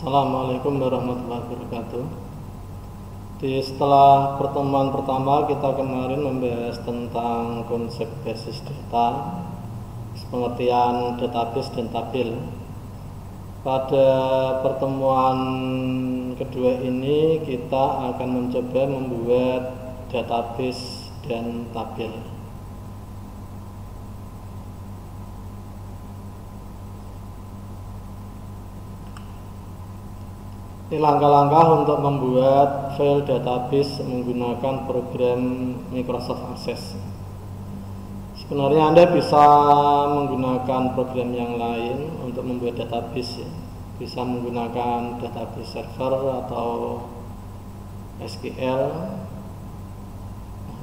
Assalamualaikum warahmatullahi wabarakatuh. Setelah pertemuan pertama kita kemarin membahas tentang konsep basis data, pengertian database dan tabel. Pada pertemuan kedua ini kita akan mencoba membuat database dan tabel. Ini langkah-langkah untuk membuat file database menggunakan program Microsoft Access. Sebenarnya Anda bisa menggunakan program yang lain untuk membuat database, ya. Bisa menggunakan database server atau SQL.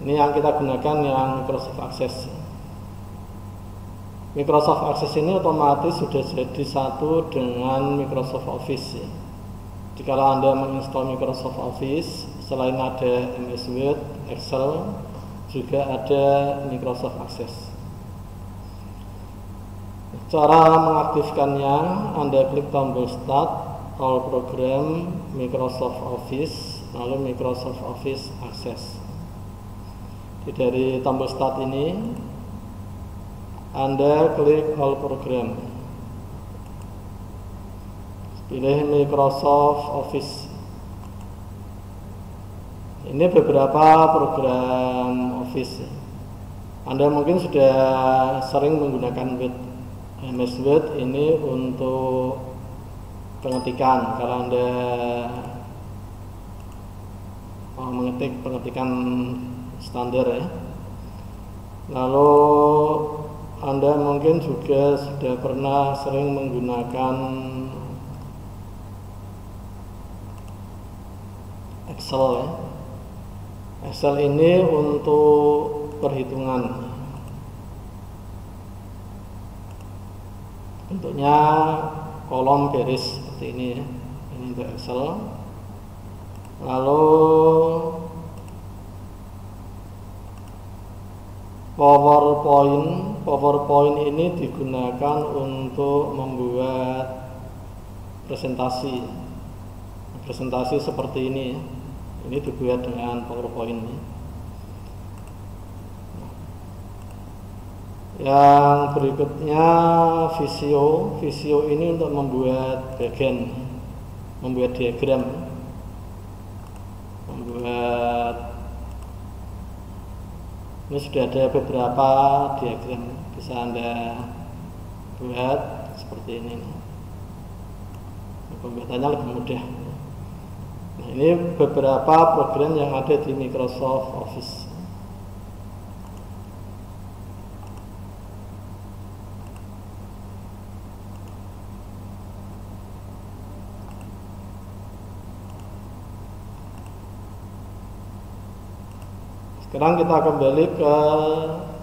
Ini yang kita gunakan yang Microsoft Access. Microsoft Access ini otomatis sudah jadi satu dengan Microsoft Office, ya. Jika Anda menginstal Microsoft Office, selain ada MS Word, Excel, juga ada Microsoft Access. Cara mengaktifkannya, Anda klik tombol Start, All Program, Microsoft Office, lalu Microsoft Office Access. Dari tombol Start ini, Anda klik All Program. Pilih Microsoft Office. Ini beberapa program Office. Anda mungkin sudah sering menggunakan Word. MS Word ini untuk pengetikan. Kalau Anda mau mengetik pengetikan standar, ya. Lalu Anda mungkin juga sudah pernah sering menggunakan Excel, ya. Excel ini untuk perhitungan. Bentuknya kolom baris seperti ini, ya. Ini untuk Excel. Lalu PowerPoint ini digunakan untuk membuat presentasi seperti ini, ya. Ini dibuat dengan PowerPoint. Yang berikutnya Visio ini untuk membuat bagian, membuat diagram, ini sudah ada beberapa diagram, bisa Anda buat seperti ini. Pembuatannya lebih mudah. Nah, ini beberapa program yang ada di Microsoft Office. Sekarang kita kembali ke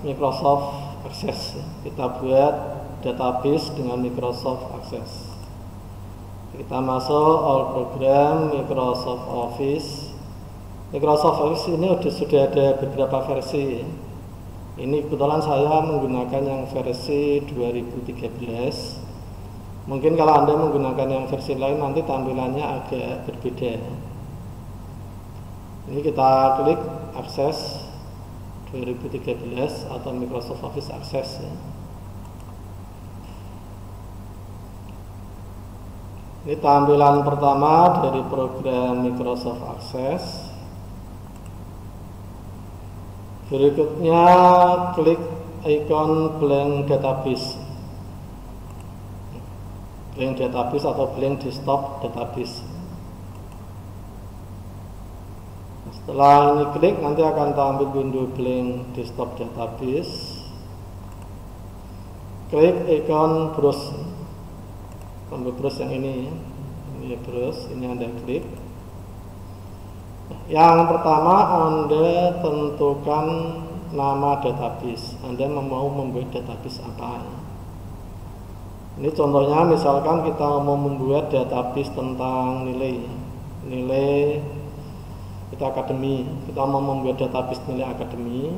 Microsoft Access. Kita buat database dengan Microsoft Access. Kita masuk All Program, Microsoft Office. Microsoft Office ini sudah ada beberapa versi. Ini kebetulan saya menggunakan yang versi 2013. Mungkin kalau Anda menggunakan yang versi lain nanti tampilannya agak berbeda. Ini kita klik Access 2013 atau Microsoft Office Access, ya. Ini tampilan pertama dari program Microsoft Access. Berikutnya klik ikon blank database. Blank database atau blank desktop database. Setelah ini klik, nanti akan tampil window blank desktop database. Klik ikon browse. Tombol browse yang ini browse, ini Anda klik. Yang pertama Anda tentukan nama database. Anda mau membuat database apa? Ini contohnya, misalkan kita mau membuat database tentang nilai kita akademi. Kita mau membuat database nilai akademi.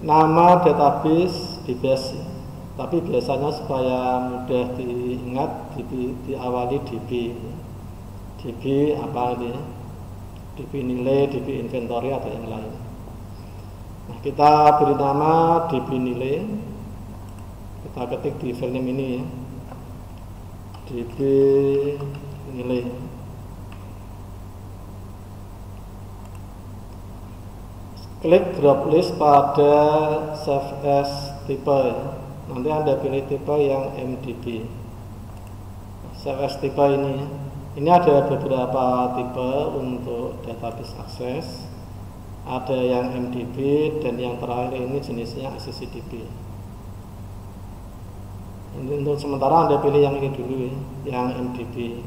Nama database bebas. Tapi biasanya supaya mudah diingat diawali DB. DB apa ini? DB nilai, DB inventory atau yang lain. Nah, kita beri nama DB nilai. Kita ketik di file name ini ya. DB nilai. Klik drop list pada save as tipe ya. Nanti Anda pilih tipe yang MDB. Save as tipe ini ya. Ini ada beberapa tipe untuk database akses. Ada yang MDB dan yang terakhir ini jenisnya ACCDB. Untuk sementara Anda pilih yang ini dulu ya, yang MDB.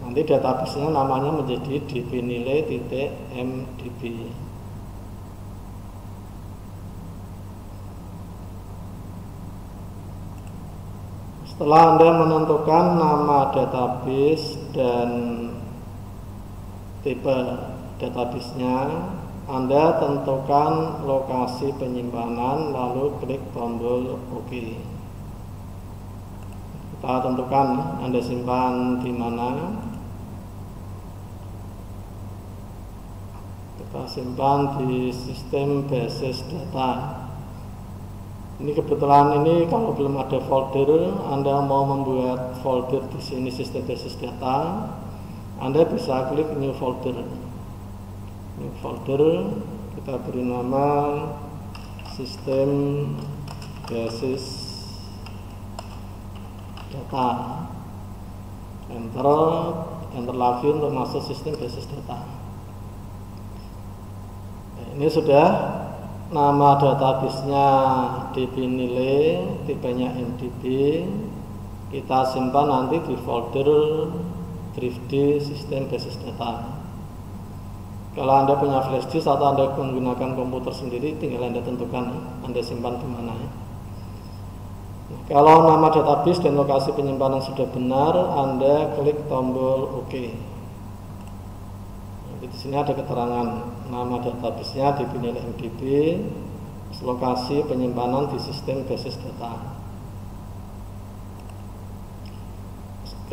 Nanti database-nya namanya menjadi dbnilai.mdb. Setelah Anda menentukan nama database dan tipe database-nya, Anda tentukan lokasi penyimpanan lalu klik tombol OK. Kita tentukan Anda simpan di mana. Kita simpan di sistem basis data. Ini kebetulan ini kalau belum ada folder, Anda mau membuat folder di sini sistem basis data, Anda bisa klik new folder. New folder, kita beri nama sistem basis data. Enter lagi untuk masuk sistem basis data. Nah, ini sudah nama database-nya DB nilai, tipenya MDB. Kita simpan nanti di folder drive D sistem basis data. Kalau Anda punya flash disk atau Anda menggunakan komputer sendiri, tinggal Anda tentukan Anda simpan di mana. Nah, kalau nama database dan lokasi penyimpanan sudah benar, Anda klik tombol OK. Di sini ada keterangan nama database-nya DB nilai MDB, lokasi penyimpanan di sistem basis data.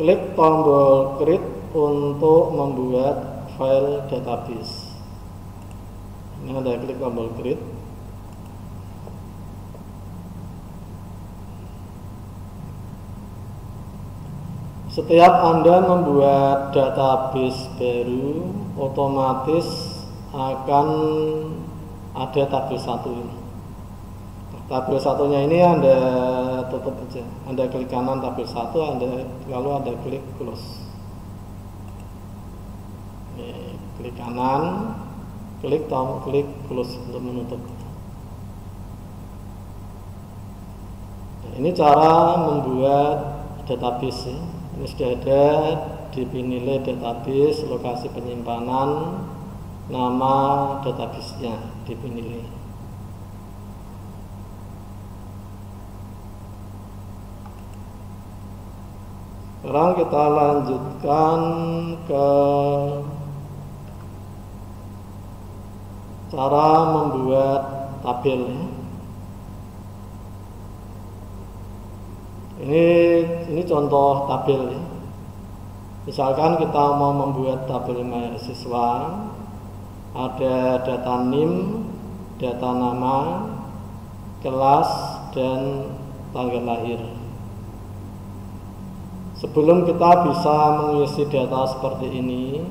Klik tombol create untuk membuat file database. Ini Anda klik tombol create. Setiap Anda membuat database baru, otomatis akan ada tabel 1 ini. Tabel satunya ini Anda tutup aja. Anda klik kanan tabel 1, lalu Anda klik close. Klik kanan, klik close untuk menutup. Nah, ini cara membuat database ya. Ini sudah ada DB nilai database, lokasi penyimpanan, nama database-nya DB nilai. Sekarang kita lanjutkan ke cara membuat tabel ya. Ini contoh tabel ya. Misalkan kita mau membuat tabel mahasiswa, ada data NIM, data nama, kelas, dan tanggal lahir. Sebelum kita bisa mengisi data seperti ini,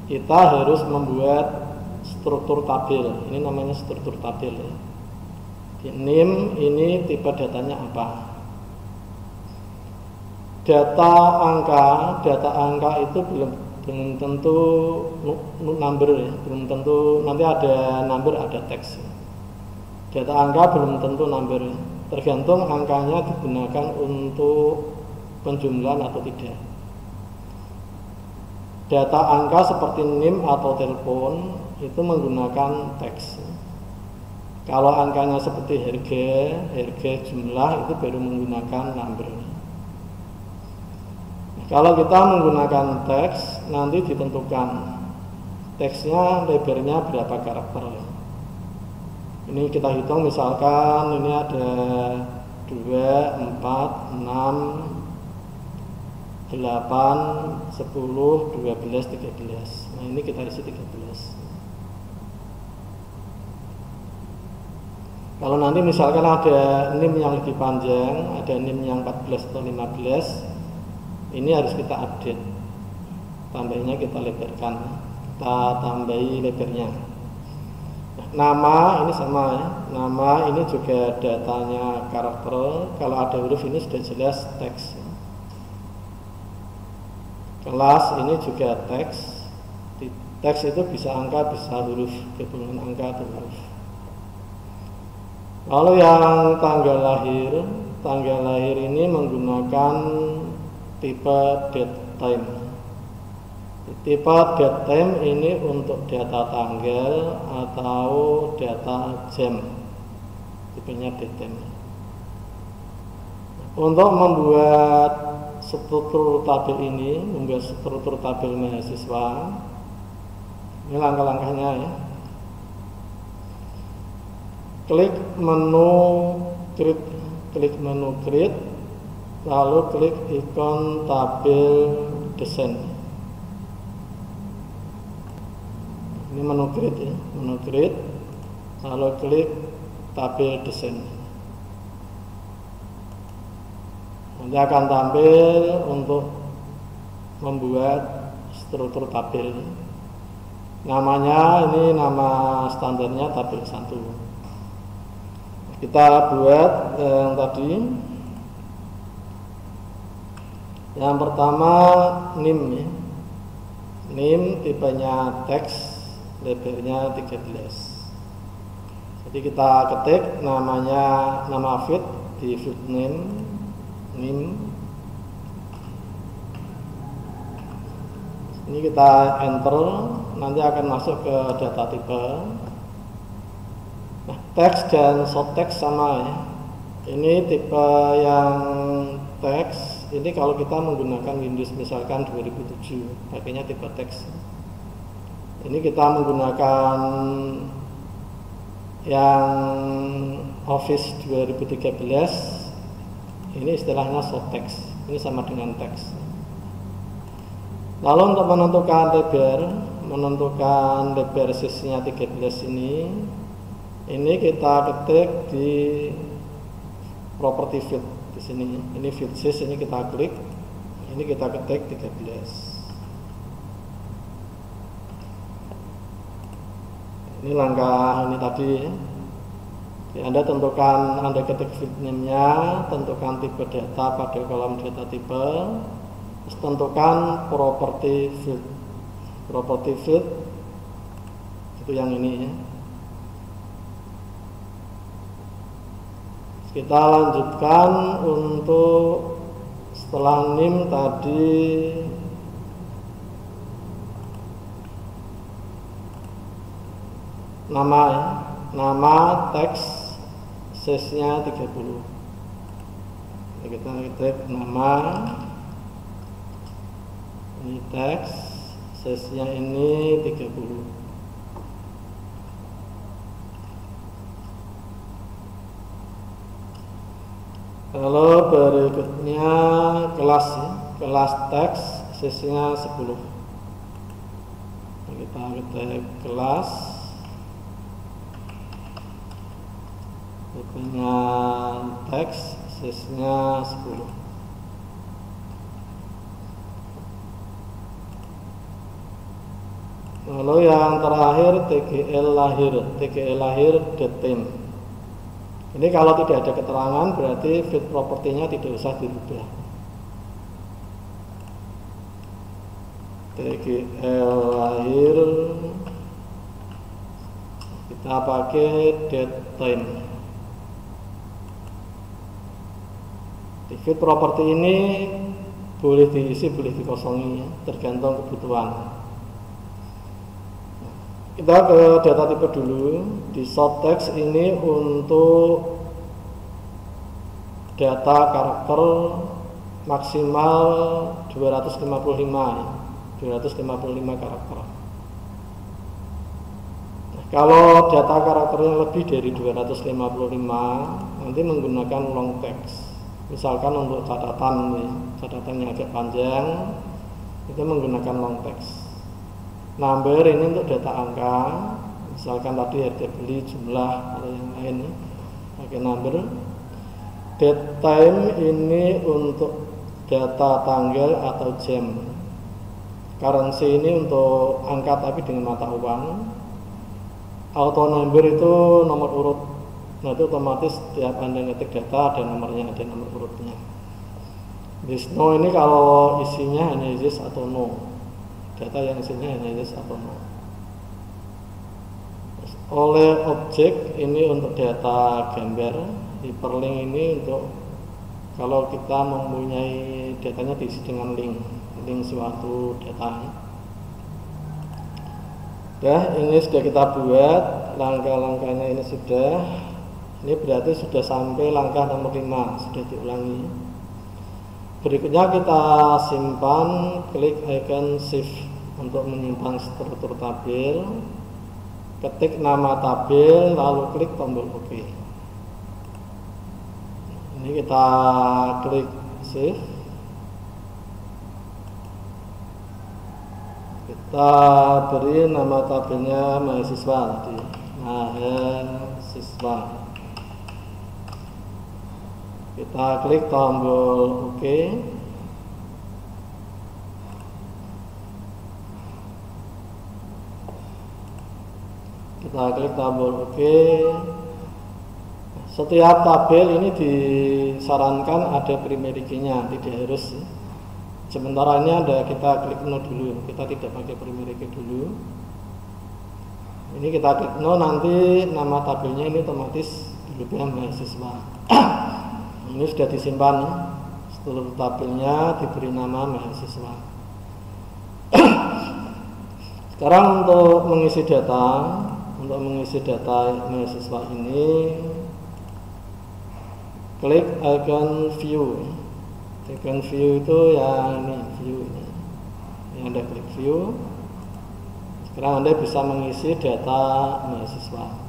kita harus membuat struktur tabel. Ini namanya struktur tabel ya. Di NIM ini tipe datanya apa? Data angka itu belum tentu number ya, belum tentu, nanti ada number ada teks. Data angka belum tentu number, tergantung angkanya digunakan untuk penjumlahan atau tidak. Data angka seperti NIM atau telepon itu menggunakan teks. Kalau angkanya seperti harga jumlah itu baru menggunakan number. Kalau kita menggunakan teks, nanti ditentukan teksnya lebarnya berapa karakter. Ini kita hitung, misalkan ini ada 2, 4, 6, 8, 10, 12, 13. Nah ini kita isi 13. Kalau nanti misalkan ada NIM yang lebih panjang, ada NIM yang 14 atau 15, ini harus kita update. Tambahnya kita lebarkan, kita tambahi lebarnya. Nah, nama ini sama ya. Nama ini juga datanya karakter. Kalau ada huruf ini sudah jelas teks. Kelas ini juga teks. Di teks itu bisa angka, bisa huruf, gabungan angka atau huruf. Lalu yang tanggal lahir ini menggunakan tipe date time. Tipe date time ini untuk data tanggal atau data jam. Tipenya date time. Untuk membuat struktur tabel ini, membuat struktur tabel mahasiswa, ini langkah-langkahnya ya. Klik menu create, lalu klik ikon tabel desain. Ini menu create ya, menu create, lalu klik tabel desain. Nanti akan tampil untuk membuat struktur tabel. Namanya ini nama standarnya tabel 1. Kita buat yang tadi. Yang pertama NIM ya. NIM tipenya teks, lebarnya 13. Jadi kita ketik namanya, nama feed di feed name NIM. Ini kita enter, nanti akan masuk ke data tipe. Nah, teks dan short text sama ya. Ini tipe yang teks. Ini kalau kita menggunakan Windows misalkan 2007, pakainya tipe teks. Ini kita menggunakan yang Office 2013. Ini istilahnya short text. Ini sama dengan teks. Lalu untuk menentukan lebar sisinya 13 ini kita ketik di property field di sini. Ini field size, ini kita klik, ini kita ketik 13. Ini langkah ini tadi ya. Jadi Anda tentukan, Anda ketik field name-nya, tentukan tipe data pada kolom data tipe, terus tentukan property field. Property field itu yang ini ya. Kita lanjutkan untuk setelah NIM tadi nama ya. Nama teks size-nya 30. Kita ketik nama, ini teks size-nya ini 30. Lalu berikutnya kelas ya. Kelas teks size-nya 10. Kita ketik kelas, tipenya teks size-nya 10. Lalu yang terakhir TGL lahir date time. Ini kalau tidak ada keterangan berarti field propertinya tidak usah dirubah. TGL lahir kita pakai date time. Di field property ini boleh diisi, boleh dikosongi, tergantung kebutuhan. Kita ke data tipe dulu. Di short text ini untuk data karakter maksimal 255 karakter. Nah, Kalau data karakternya lebih dari 255 nanti menggunakan long text. Misalkan untuk catatan nih, catatannya agak panjang itu menggunakan long text. Number ini untuk data angka, misalkan tadi harga beli, jumlah atau yang lain pakai number. Date time ini untuk data tanggal atau jam. Currency ini untuk angka tapi dengan mata uang. Auto number itu nomor urut. Nah itu otomatis setiap Anda ngetik data ada nomornya, ada nomor urutnya. This no ini kalau isinya hanya yes atau no. Data yang isinya hanya yes atau no. Oleh objek ini untuk data gambar. Hyperlink ini untuk kalau kita mempunyai datanya diisi dengan link suatu data. Ini sudah kita buat, langkah-langkahnya ini sudah. Ini berarti sudah sampai langkah nomor 5, sudah diulangi. Berikutnya kita simpan, klik icon shift untuk menyimpan struktur tabel. Ketik nama tabel, lalu klik tombol OK. Ini kita klik shift. Kita beri nama tabelnya mahasiswa tadi, mahasiswa. Kita klik tombol OK. Kita klik tombol OK. Setiap tabel ini disarankan ada primary key-nya, tidak harus. Sementara ini ada kita klik no dulu, kita tidak pakai primary key dulu. Ini kita klik no, nanti nama tabelnya ini otomatis berubah mahasiswa. Ini sudah disimpan, seluruh tabelnya diberi nama mahasiswa. Sekarang untuk mengisi data mahasiswa ini, klik icon view. Icon view itu yang ini, view ini. Yang Anda klik view. Sekarang Anda bisa mengisi data mahasiswa.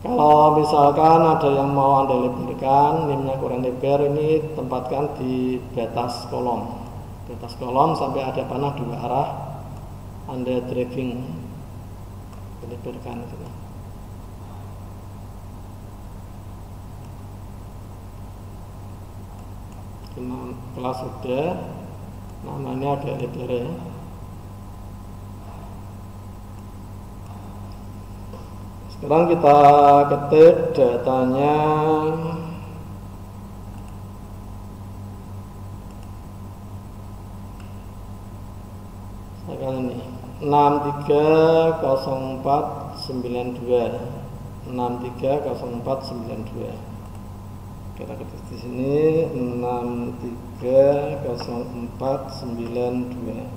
Kalau misalkan ada yang mau Anda lebarkan, nimnya kurang lebar, ini tempatkan di batas kolom. Batas kolom sampai ada panah dua arah, Anda dragging, lebarkan gitu. Kelas sudah, namanya agak lebar ya. Sekarang kita ketik datanya. Sekarang ini 630492, 630492. Kita ketik di sini 630492.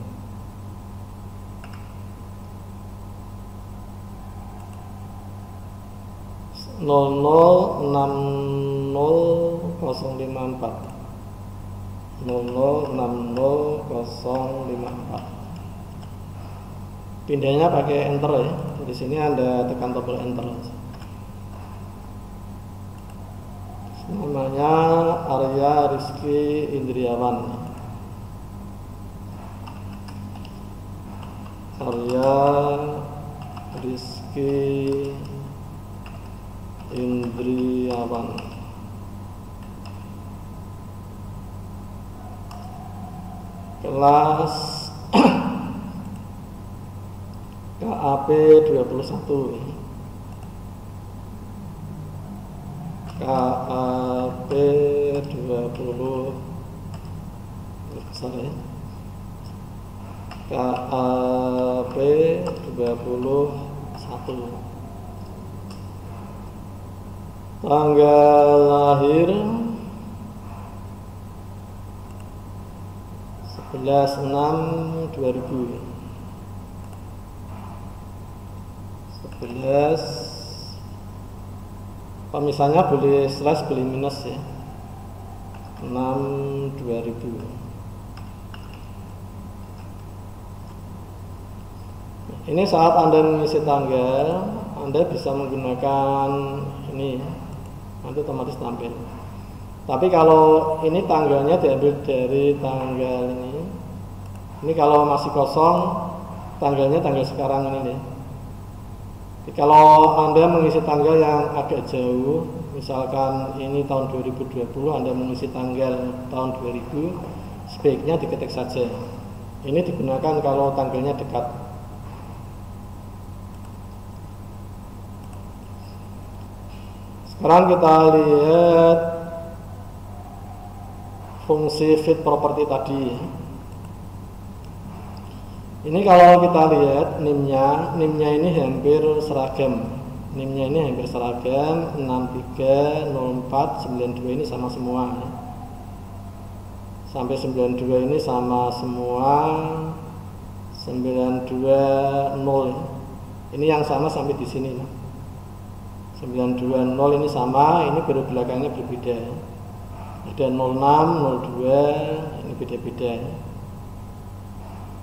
Nol nol enam nol kosong lima empat, 006054. Pindahnya pakai enter ya. Di sini Anda tekan tombol enter. Namanya Arya Rizky Indriawan. Arya Rizky Indriawan. Kelas KAP 21. KAP 20 besar ya. KAP 21. Tanggal lahir 11/6/2000. 11. Misalnya boleh slash, boleh minus ya. 6/2000. Ini saat Anda mengisi tanggal, Anda bisa menggunakan ini, nanti otomatis tampil. Tapi kalau ini tanggalnya diambil dari tanggal ini kalau masih kosong, tanggalnya tanggal sekarang ini nih. Jadi kalau Anda mengisi tanggal yang agak jauh, misalkan ini tahun 2020, Anda mengisi tanggal tahun 2000, sebaiknya diketik saja. Ini digunakan kalau tanggalnya dekat. Sekarang kita lihat fungsi fit property tadi. Ini kalau kita lihat NIM-nya ini hampir seragam. NIM-nya ini hampir seragam, 63, 04, 92 ini sama semua. Sampai 92 ini sama semua, 920. Ini yang sama sampai di sini. 920 ini sama, ini baru belakangnya berbeda. Ada 06, 02, ini beda-beda.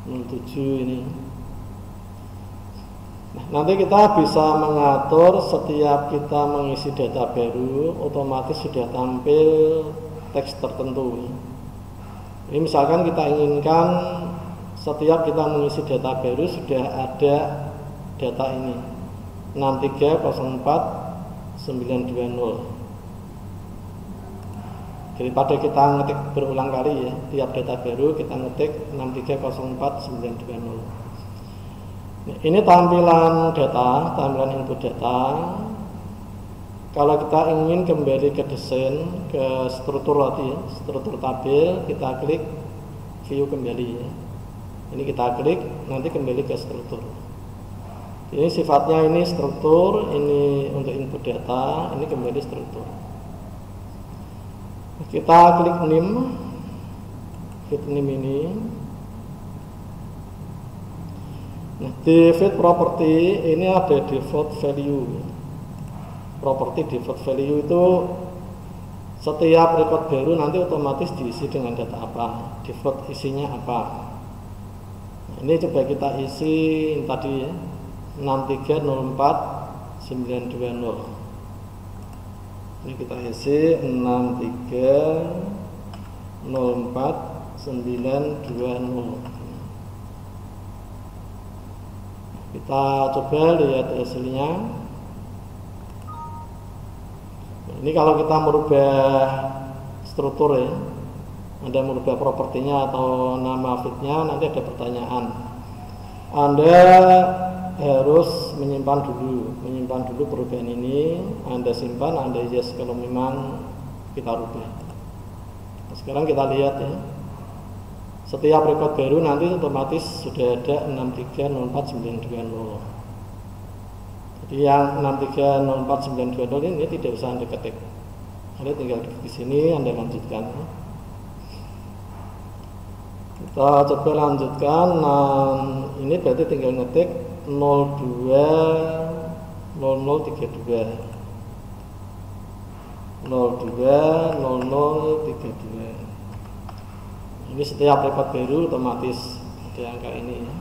07 ini. Nah, nanti kita bisa mengatur setiap kita mengisi data baru, otomatis sudah tampil teks tertentu. Ini misalkan kita inginkan setiap kita mengisi data baru sudah ada data ini 6304920. Daripada kita ngetik berulang kali ya, tiap data baru kita ngetik 6304920. Nah, ini tampilan data, tampilan input data. Kalau kita ingin kembali ke desain, ke struktur tadi, struktur tabel, kita klik view kembali ya. Ini kita klik, nanti kembali ke struktur. Ini sifatnya ini struktur, ini untuk input data, ini kembali struktur. Kita klik NIM, fit NIM ini. Nah, di fit property ini ada default value. Property default value itu setiap record baru nanti otomatis diisi dengan data apa, default isinya apa. Nah, ini coba kita isi tadi ya, 6304920. Ini kita isi 6304920. Kita coba lihat hasilnya. Ini kalau kita merubah struktur ya, Anda merubah propertinya atau nama fitnya, nanti ada pertanyaan. Anda harus menyimpan dulu perubahan ini, Anda simpan, Anda yes kalau memang kita rubah. Nah, sekarang kita lihat ya, setiap record baru nanti otomatis sudah ada 6304920. Jadi yang 6304920 ini tidak usah Anda ketik, Anda tinggal di sini, Anda lanjutkan. Kita coba lanjutkan. Nah, ini berarti tinggal ngetik 020032 Ini setiap record baru otomatis ada angka ini ya.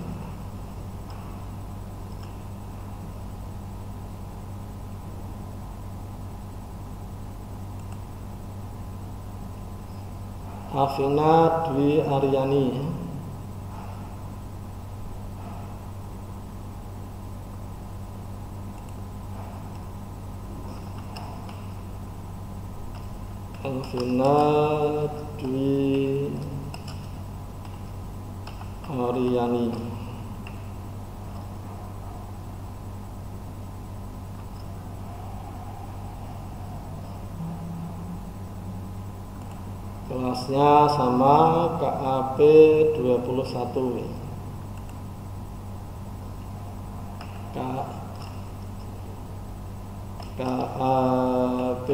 Afina Dwi Aryani. Afina Dwi Aryani. Kelasnya sama KAP 21. KAP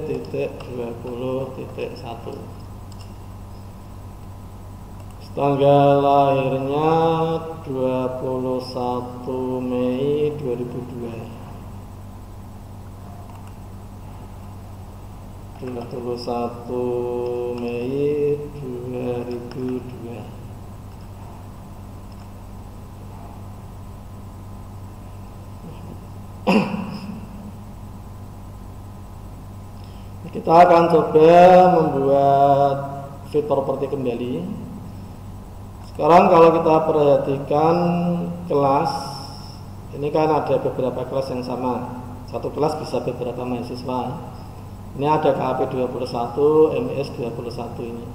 titik 20.1. Tanggal lahirnya 21 Mei 2002. 21 Mei 2002. Kita akan coba membuat fit property kembali. Sekarang kalau kita perhatikan kelas, ini kan ada beberapa kelas yang sama. Satu kelas bisa beberapa mahasiswa. Ini ada KAP 21, MIS 21 ini.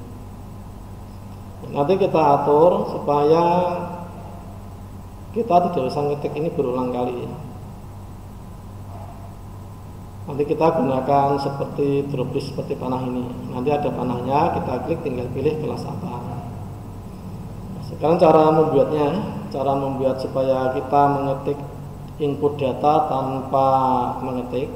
Nanti kita atur supaya kita tidak usah ngetik ini berulang kali. Nanti kita gunakan seperti drop list seperti panah ini. Nanti ada panahnya, kita klik tinggal pilih kelas apa. Sekarang cara membuat supaya kita mengetik input data tanpa mengetik.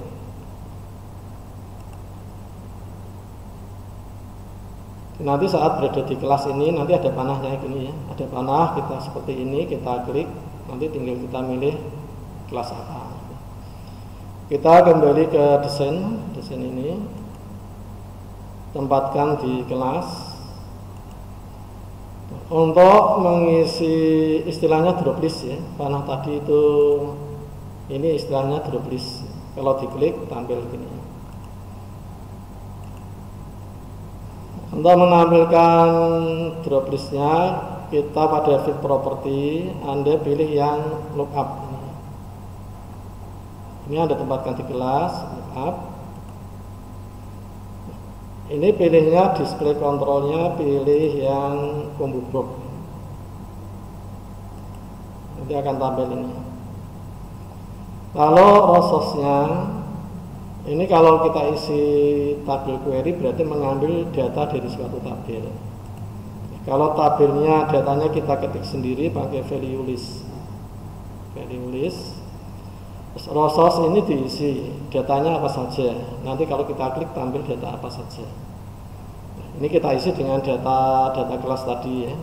Nanti saat berada di kelas ini nanti ada panahnya gini ya. Ada panah, kita seperti ini, kita klik, nanti tinggal kita milih kelas apa. Kita kembali ke desain ini, tempatkan di kelas. Untuk mengisi istilahnya drop list ya, panah tadi itu ini istilahnya drop list. Kalau diklik tampil gini. Untuk menampilkan drop listnya, kita pada fit property, Anda pilih yang lookup. Ini Anda tempatkan di kelas lookup. Ini pilihnya display controlnya, pilih yang combo box. Nanti akan tampil ini. Lalu resource-nya, ini kalau kita isi tabel query berarti mengambil data dari suatu tabel. Kalau tabelnya datanya kita ketik sendiri pakai value list. Resource ini diisi datanya apa saja. Nanti kalau kita klik tampil data apa saja. Ini kita isi dengan data kelas tadi ya.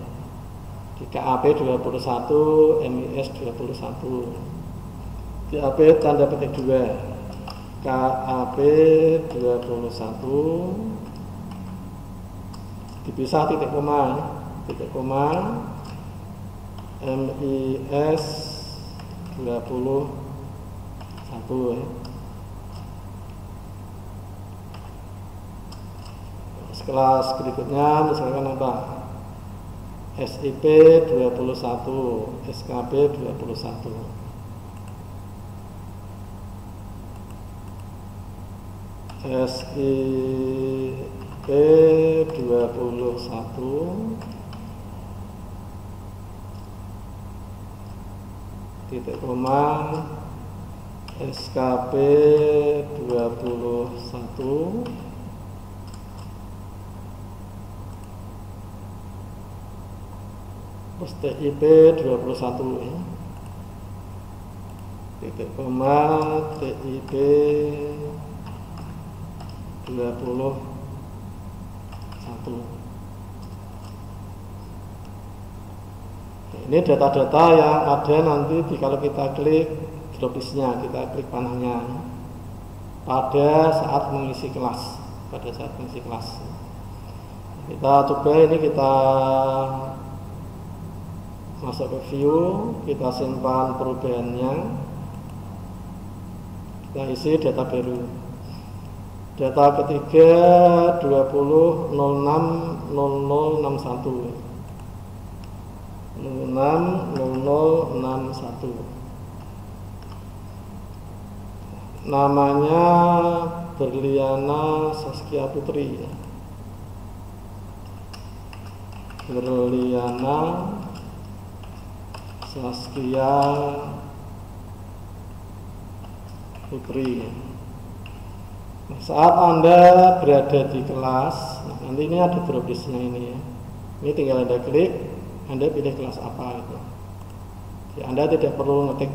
Di KAP 21, MIS 21. KAP tanda petik 2. KAP 21 dipisah titik koma MIS 21 ya. Kelas berikutnya misalkan apa? SIP 21, SKP 21. SIP 21 titik koma SKP 21 terus TIP 21 ya. Titik koma TIP 21. Ini data-data yang ada nanti kalau kita klik drop listnya, kita klik panahnya pada saat mengisi kelas. Kita coba ini, kita masuk ke view, kita simpan perubahannya, kita isi data baru. Data ketiga 20.06.0061 namanya Berliana Saskia Putri. Berliana Saskia Putri. Saat Anda berada di kelas, nanti ini ada drop listnya ini ya. Ini tinggal Anda klik, Anda pilih kelas apa itu. Jadi Anda tidak perlu ngetik.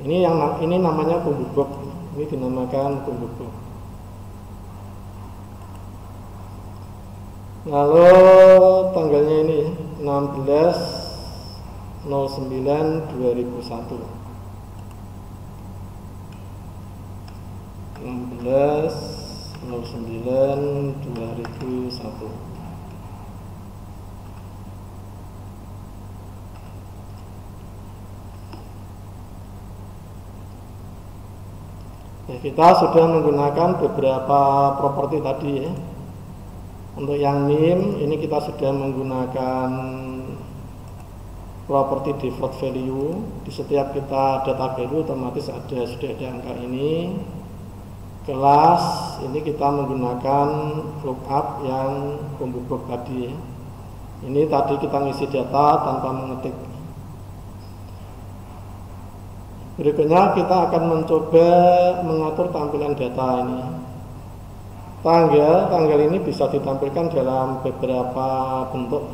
Ini namanya combo box. Ini dinamakan combo box. Lalu tanggalnya ini 16/09/2001. 16/09/2001. kita sudah menggunakan beberapa properti tadi ya. Untuk yang NIM ini kita sudah menggunakan properti default value. Di setiap kita data value otomatis sudah ada angka ini. Kelas ini kita menggunakan lookup yang combo box tadi ya. Ini tadi kita ngisi data tanpa mengetik. Berikutnya kita akan mencoba mengatur tampilan data ini. Tanggal ini bisa ditampilkan dalam beberapa bentuk.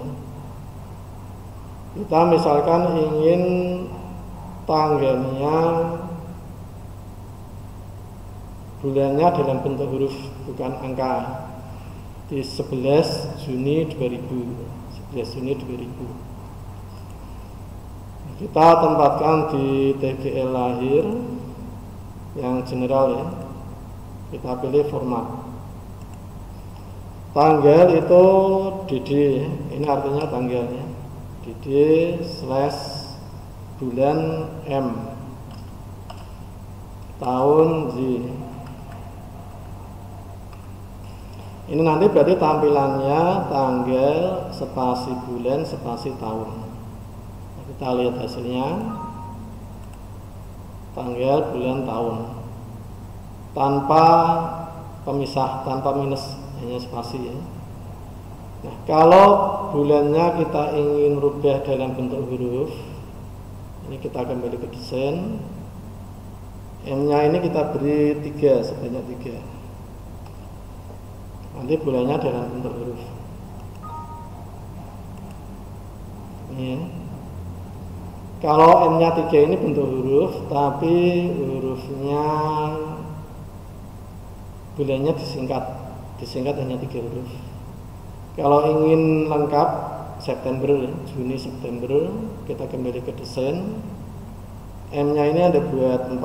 Kita misalkan ingin tanggalnya bulannya dalam bentuk huruf bukan angka. Di 11 Juni 2000. 11 Juni 2000. Kita tempatkan di TGL lahir yang general ya. Kita pilih format. Tanggal itu DD, ini artinya tanggalnya. DD / bulan M, tahun Z. Ini nanti berarti tampilannya tanggal spasi bulan spasi tahun. Kita lihat hasilnya, tanggal, bulan, tahun, tanpa pemisah, tanpa minus, hanya spasi ya. Nah, kalau bulannya kita ingin rubah dalam bentuk huruf, ini kita kembali ke desain. M-nya ini kita beri 3, sebanyak 3. Nanti bulannya dalam bentuk huruf. Ini ya. Kalau M-nya 3 ini bentuk huruf, tapi hurufnya bulannya disingkat hanya 3 huruf. Kalau ingin lengkap September, Juni, September, kita kembali ke desain. M-nya ini ada buat 4.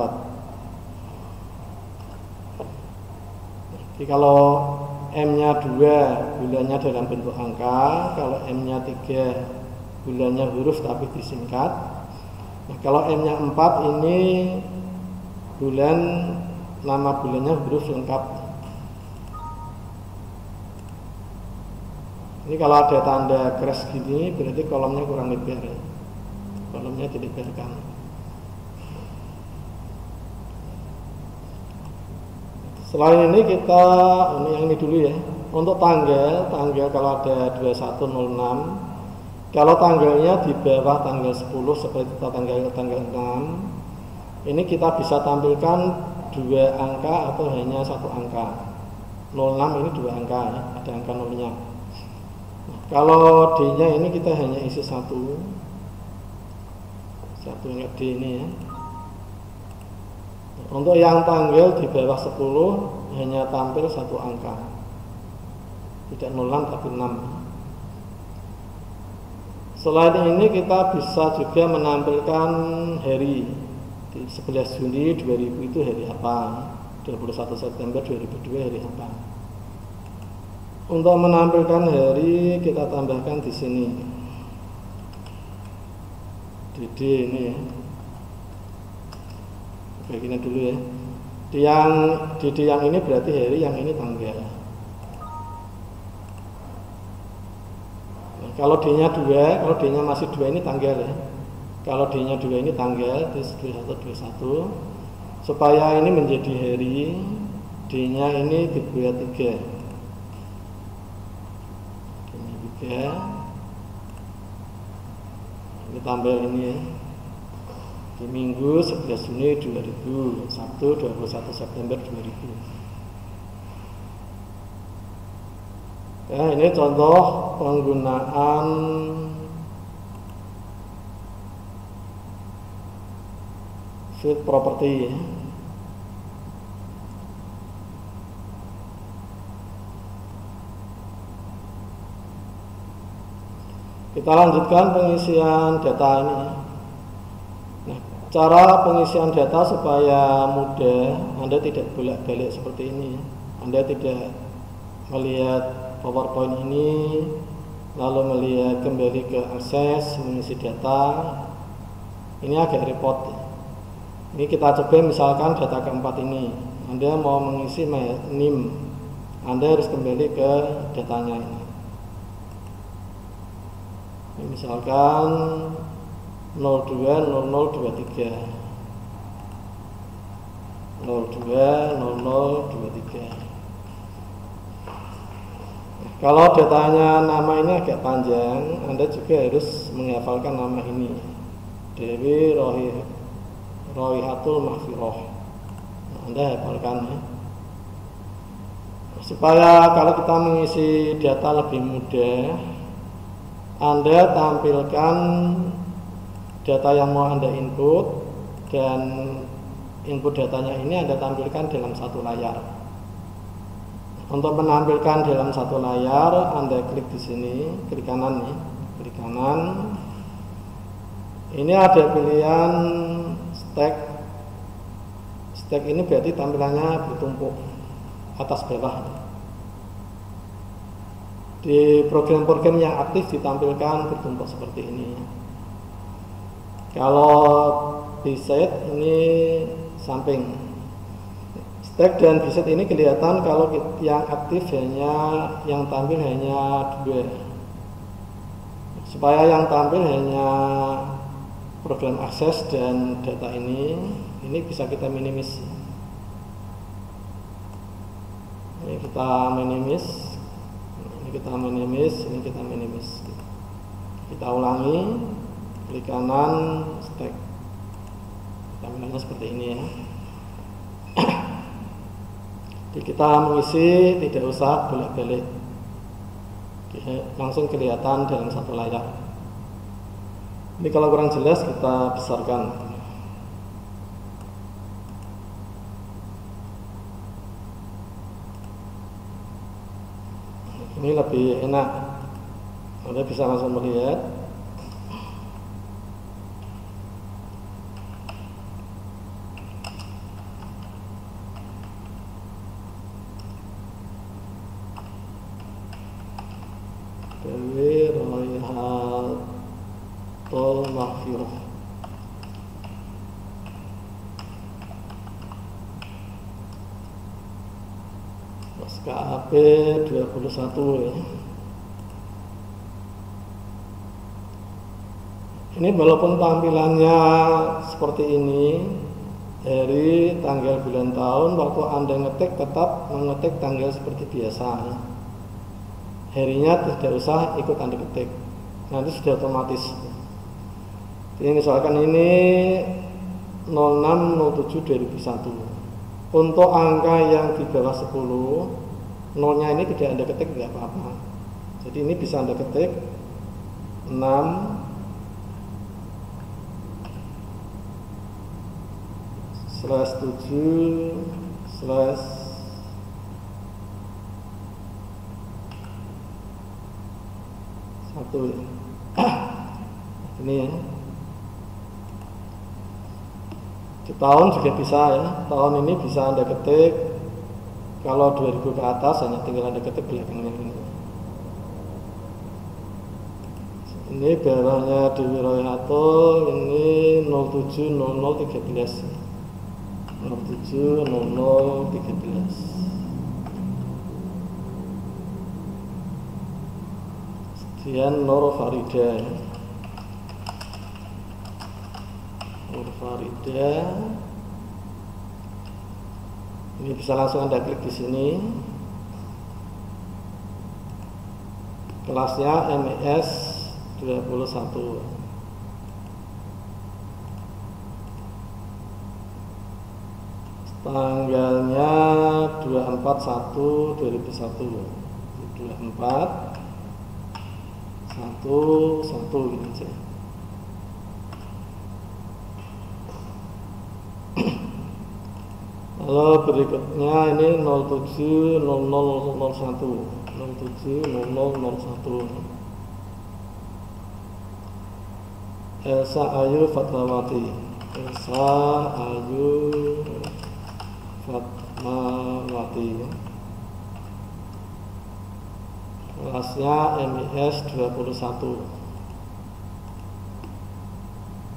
Jadi kalau M-nya 2, bulannya dalam bentuk angka. Kalau M-nya 3, bulannya huruf tapi disingkat. Nah, kalau M-nya 4 ini bulan, nama bulannya huruf lengkap. Ini kalau ada tanda crash gini berarti kolomnya kurang lebar ya. Kolomnya dilebarkan. Selain ini kita yang ini dulu ya. Untuk tanggal kalau ada 2106. Kalau tanggalnya di bawah tanggal 10 seperti tanggal 6, ini kita bisa tampilkan 2 angka atau hanya 1 angka. 06 ini 2 angka ya, ada angka 0-nya. Nah, kalau D-nya ini kita hanya isi 1 angka D ini ya. Untuk yang tanggal di bawah 10 hanya tampil 1 angka. Tidak 06 tapi 6. Selain ini kita bisa juga menampilkan hari. Di 11 Juni 2000 itu hari apa? 21 September 2002 hari apa? Untuk menampilkan hari kita tambahkan di sini. DD ini ya. Begini dulu ya. DD yang ini berarti hari, yang ini tanggal. Kalau D-nya 2, kalau D-nya masih 2 ini tanggal ya. Kalau D-nya 2 ini tanggal, terus 21. Supaya ini menjadi hari, D-nya ini dibuat 3. D-nya 3. Ini tambah ini ya. Di Minggu 11 Juni 2000, Sabtu 21 September 2000. Ya, ini contoh penggunaan field property. Kita lanjutkan pengisian data ini. Nah, cara pengisian data supaya mudah, Anda tidak bolak-balik seperti ini. Anda tidak melihat PowerPoint ini lalu melihat kembali ke akses mengisi data. Ini agak repot. Ini kita coba misalkan data keempat ini. Anda mau mengisi NIM, Anda harus kembali ke datanya ini. Misalkan 020023 Kalau datanya nama ini agak panjang, Anda juga harus menghafalkan nama ini, Dewi Rohihatul Mahfiroh. Anda hafalkan ya, supaya kalau kita mengisi data lebih mudah, Anda tampilkan data yang mau Anda input, dan input datanya ini Anda tampilkan dalam satu layar. Untuk menampilkan dalam satu layar, Anda klik di sini, klik kanan nih, klik kanan. Ini ada pilihan stack. Stack ini berarti tampilannya bertumpuk atas bawah. Di program-program yang aktif ditampilkan bertumpuk seperti ini. Kalau biset ini samping. Stack dan biset ini kelihatan kalau yang aktif yang tampil hanya 2. Supaya yang tampil hanya program akses dan data ini bisa kita minimis. Ini kita minimis. Ini kita minimis. Kita ulangi, klik kanan, stack. Tampilannya seperti ini ya. Jadi kita mengisi tidak usah bolak-balik, langsung kelihatan dalam satu layar. Ini kalau kurang jelas kita besarkan. Ini lebih enak, Anda bisa langsung melihat. Dewi Rohihatul Mahfiroh. KAP 21 ya. Ini walaupun tampilannya seperti ini, hari, tanggal, bulan, tahun, waktu Anda ngetik tetap mengetik tanggal seperti biasa. Harinya tidak usah ikut Anda ketik, nanti sudah otomatis. Jadi misalkan ini 06/07/2001. Untuk angka yang di bawah 10, nolnya ini tidak Anda ketik, tidak apa-apa. Jadi ini bisa Anda ketik 6/7/1 ini ya. Di tahun juga bisa ya, tahun ini bisa Anda ketik. Kalau 2000 ke atas hanya tinggal Anda ketik belakangnya ini. Ini bawahnya Dewi Rohihatul, ini 07/00/13. 07/00/13. Kemudian Nur Farida. Ini bisa langsung Anda klik di sini. Kelasnya MES 21. Tanggalnya 24/1/2001. 24/1/1 gitu aja. Lalu berikutnya ini 07/00/01. 07/00/01. Elsa Ayu Fatmawati. Kelasnya MES 21.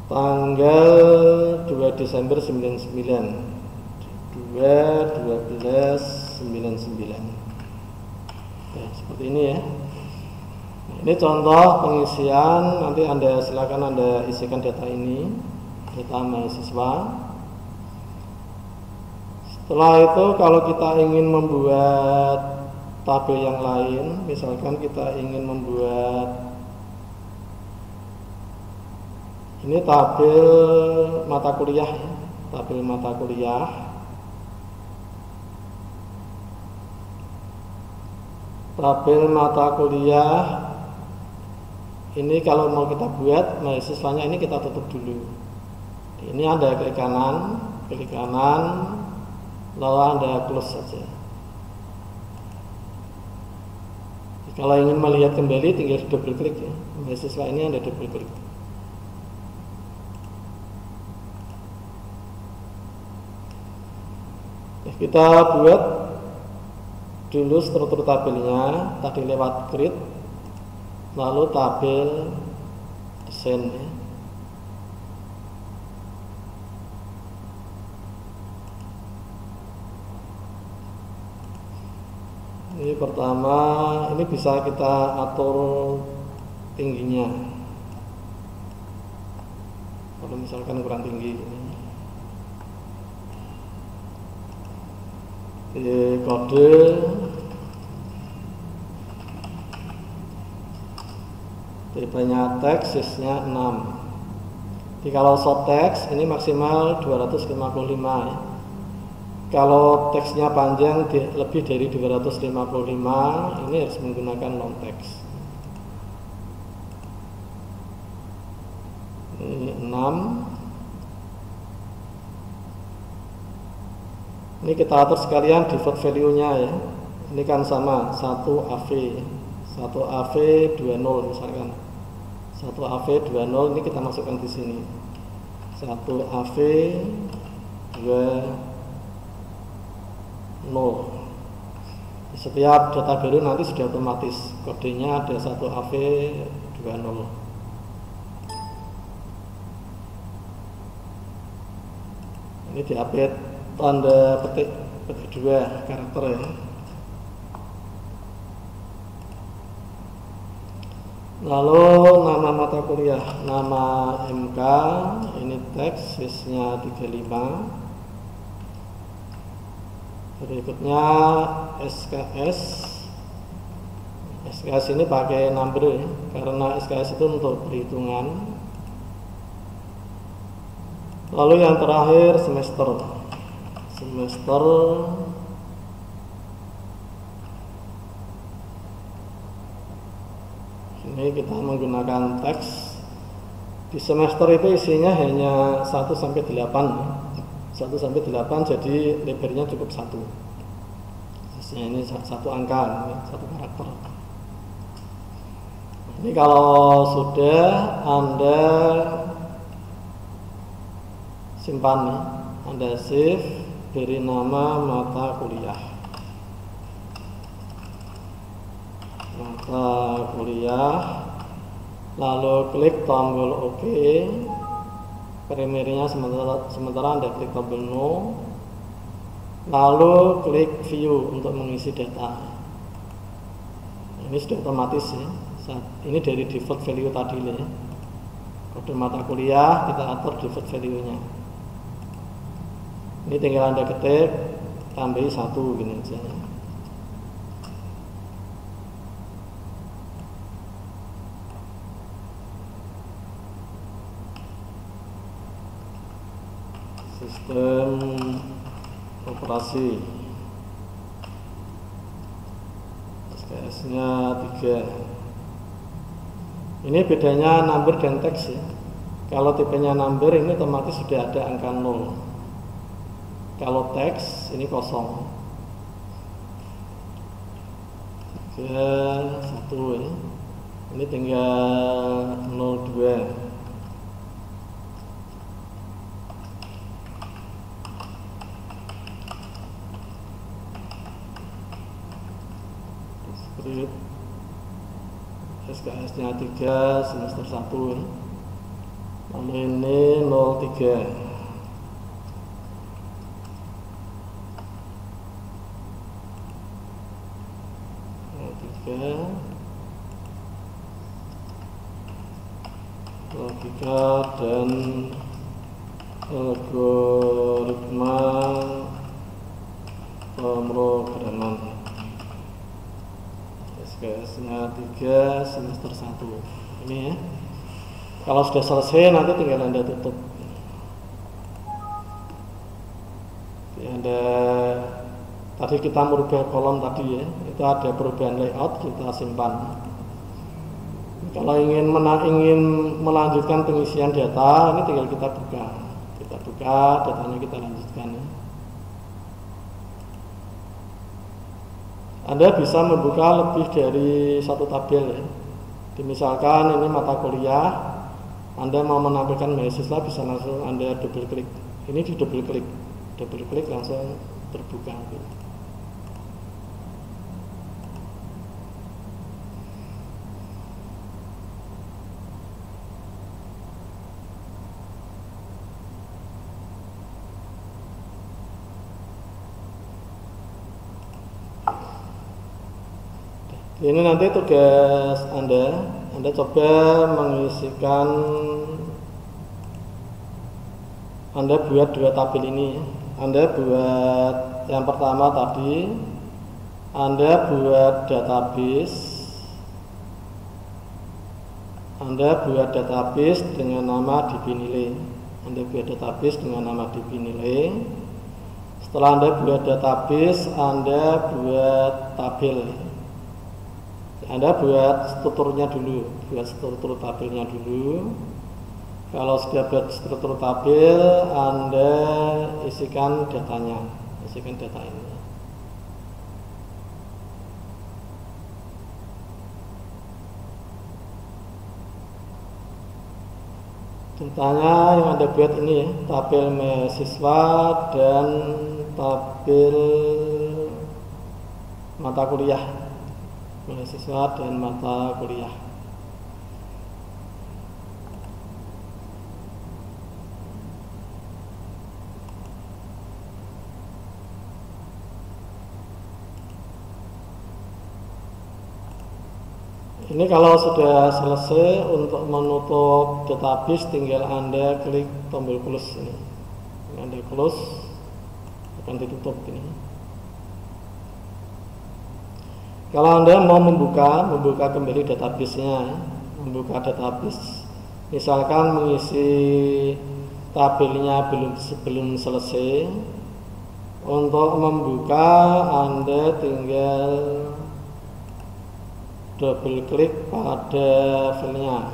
Tanggal 2 Desember 99. 2 1299. Ya, seperti ini ya. Nah, ini contoh pengisian. Nanti silakan Anda isikan data ini, data mahasiswa. Setelah itu kalau kita ingin membuat tabel yang lain, misalkan kita ingin membuat ini tabel mata kuliah, tabel mata kuliah. Tabel mata kuliah ini kalau mau kita buat mahasiswanya ini kita tutup dulu. Ini Anda klik kanan, lalu Anda close saja. Kalau ingin melihat kembali tinggal double klik ya. Mahasiswa ini Anda double klik. Kita buat dulu struktur tabelnya, tadi lewat grid, lalu tabel desain ya. Ini pertama, ini bisa kita atur tingginya. Kalau misalkan kurang tinggi ini. Kode tipenya teks, size-nya 6. Jadi kalau short text ini maksimal 255 ya. Kalau teksnya panjang lebih dari 255 ini harus menggunakan long text. Ini 6. Ini kita atur sekalian default value-nya ya. Ini kan sama 1 AV 20 misalkan. 1 AV 20 ini kita masukkan di sini. 1 AV 20. Setiap data baru nanti sudah otomatis kodenya ada 1 AV 20. Ini di-update tanda petik 2 karakter ya. Lalu nama mata kuliah, nama MK, ini teks, size-nya 35. Berikutnya SKS. SKS ini pakai number ya, karena SKS itu untuk perhitungan. Lalu yang terakhir semester. Ini kita menggunakan teks. Di semester itu isinya hanya 1 sampai 8. 1 sampai 8 jadi lebarnya cukup 1. Isinya ini 1 angka, 1 karakter. Ini kalau sudah Anda simpan nih, Anda save, beri nama mata kuliah. Mata kuliah, lalu klik tombol OK. Primernya sementara Anda klik tombol No, lalu klik View untuk mengisi data. Ini sudah otomatis ya. Ini dari default value tadi ya. Kode mata kuliah kita atur default value-nya. Ini tinggal Anda ketik, tambahi 1 gini aja. Sistem operasi SKS-nya 3. Ini bedanya number dan teks ya. Kalau tipenya number ini otomatis sudah ada angka 0. Kalau teks ini kosong. 3, 1 ya. Ini tinggal 02. SKS-nya 3 semester 1 ya. Lalu ini 03. logika dan algoritma pemrograman SKS-nya 3 semester 1 ini ya. Kalau sudah selesai nanti tinggal Anda tutup. Anda tadi kita merubah kolom tadi ya, itu ada perubahan layout, kita simpan. Kalau ingin melanjutkan pengisian data, ini tinggal kita buka datanya, kita lanjutkan ya. Anda bisa membuka lebih dari satu tabel ya. Misalkan ini mata kuliah, Anda mau menampilkan mahasiswa, bisa langsung Anda double klik. Ini di double klik langsung terbuka gitu. Ini nanti tugas Anda coba mengisikan, Anda buat dua tabel ini. Anda buat yang pertama tadi, Anda buat database dengan nama DB nilai. Anda buat database dengan nama DB nilai. Setelah Anda buat database, Anda buat tabel. Anda buat strukturnya dulu, buat struktur tabelnya dulu. Kalau sudah buat struktur tabel, Anda isikan datanya, isikan data ini. Datanya yang Anda buat ini ya, tabel mahasiswa dan tabel mata kuliah. Mahasiswa dan mata kuliah. Ini kalau sudah selesai, untuk menutup database tinggal Anda klik tombol close ini. Anda close, akan ditutup ini. Kalau Anda mau membuka kembali database-nya, membuka database, misalkan mengisi tabelnya belum selesai, untuk membuka Anda tinggal double klik pada filenya.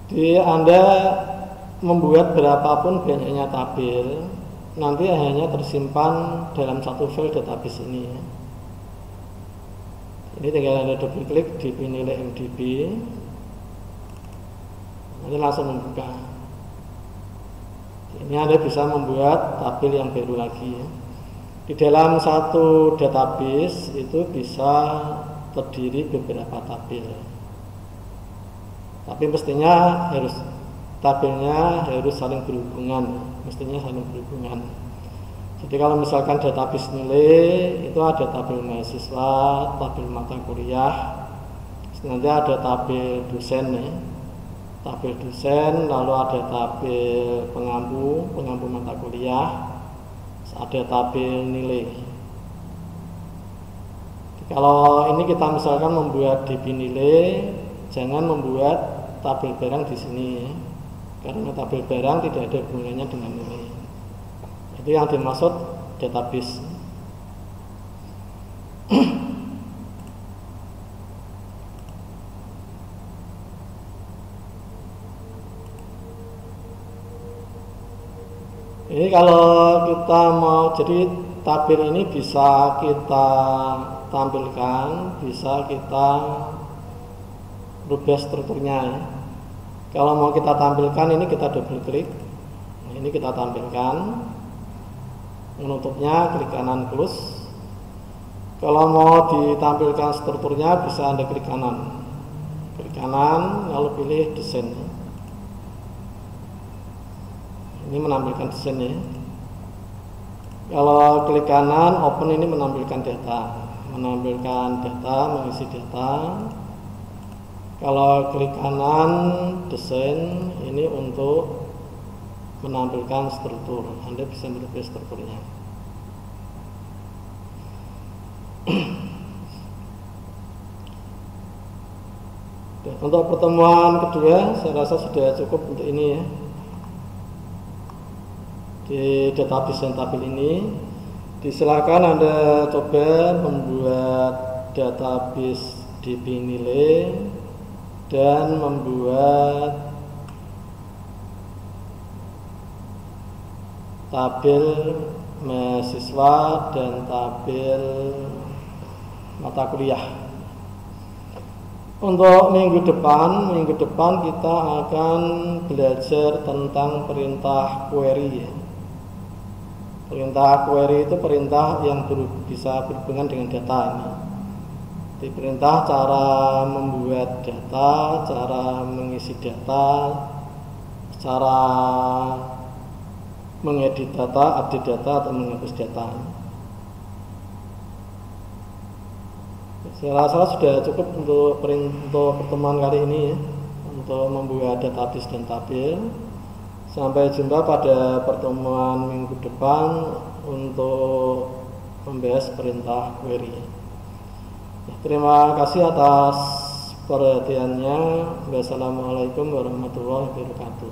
Jadi Anda membuat berapapun banyaknya tabel, nanti hanya tersimpan dalam satu file database ini ya. Ini tinggal Anda double klik di nilai MDB, nanti langsung membuka. Ini Anda bisa membuat tabel yang baru lagi ya. Di dalam satu database itu bisa terdiri beberapa tabel, tapi mestinya tabelnya harus saling berhubungan, mestinya saling berhubungan. Jadi kalau misalkan database nilai itu ada tabel mahasiswa, tabel mata kuliah, nanti ada tabel dosen ya, tabel dosen, lalu ada tabel pengampu mata kuliah, ada tabel nilai. Kalau ini kita misalkan membuat DB nilai, jangan membuat tabel barang di sini ya. Karena tabel barang tidak ada hubungannya dengan nilai. Itu yang dimaksud database. Ini kalau kita mau, jadi tabel ini bisa kita tampilkan, bisa kita rubah strukturnya ya. Kalau mau kita tampilkan, ini kita double klik, ini kita tampilkan, menutupnya klik kanan close. Kalau mau ditampilkan strukturnya, bisa Anda klik kanan, lalu pilih desain. Ini menampilkan desainnya. Kalau klik kanan, open ini menampilkan data, mengisi data. Kalau klik kanan, desain ini untuk menampilkan struktur. Anda bisa mereview strukturnya. Untuk pertemuan kedua, saya rasa sudah cukup untuk ini ya. Di database yang tabel ini, disilakan Anda coba membuat database DB nilai dan membuat tabel mahasiswa dan tabel mata kuliah. Untuk minggu depan kita akan belajar tentang perintah query ya. Perintah query itu perintah yang bisa berhubungan dengan data ini. Di perintah cara membuat data, cara mengisi data, cara mengedit data, update data atau menghapus data. Saya rasa sudah cukup untuk pertemuan kali ini ya, untuk membuat database dan tabel. Sampai jumpa pada pertemuan minggu depan untuk membahas perintah query. Terima kasih atas perhatiannya. Wassalamualaikum warahmatullahi wabarakatuh.